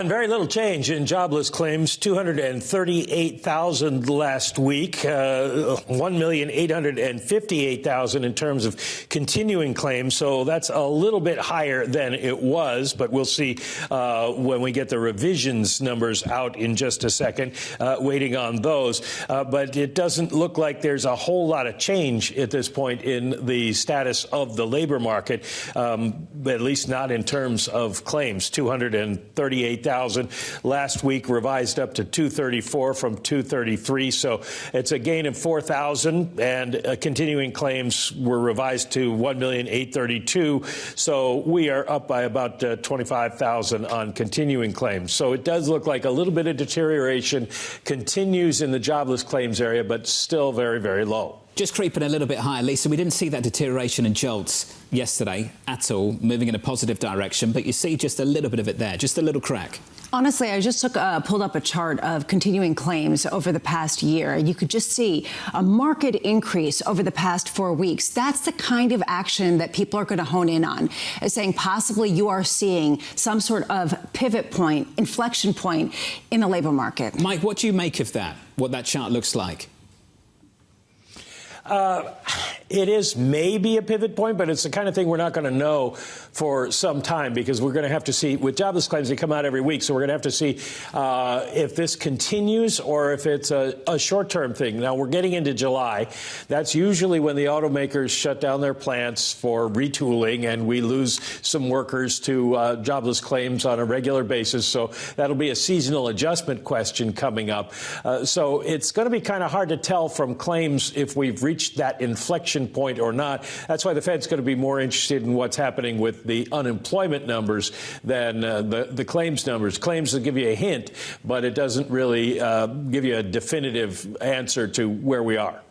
Very little change in jobless claims, 238,000 last week, 1,858,000 in terms of continuing claims. So that's a little bit higher than it was, but we'll see when we get the revisions numbers out in just a second, waiting on those. But it doesn't look like there's a whole lot of change at this point in the status of the labor market, at least not in terms of claims. 238,000 last week, revised up to 234 from 233. So it's a gain of 4,000, and continuing claims were revised to 1,832,000. So we are up by about 25,000 on continuing claims. So it does look like a little bit of deterioration continues in the jobless claims area, but still very, very low. Just creeping a little bit higher, Lisa. We didn't see that deterioration in jolts yesterday at all, moving in a positive direction, but you see just a little bit of it there, just a little crack. Honestly, I just pulled up a chart of continuing claims over the past year. You could just see a marked increase over the past 4 weeks. That's the kind of action that people are going to hone in on, as saying possibly you are seeing some sort of pivot point, inflection point in the labor market. Mike, what do you make of that, what that chart looks like? It is maybe a pivot point, but it's the kind of thing we're not going to know for some time, because we're going to have to see with jobless claims, they come out every week. So we're going to have to see if this continues or if it's a short-term thing. Now, we're getting into July. That's usually when the automakers shut down their plants for retooling, and we lose some workers to jobless claims on a regular basis. So that'll be a seasonal adjustment question coming up. So it's going to be kind of hard to tell from claims if we've reached that inflection point or not. That's why the Fed's going to be more interested in what's happening with the unemployment numbers than the claims numbers. Claims will give you a hint, but it doesn't really give you a definitive answer to where we are.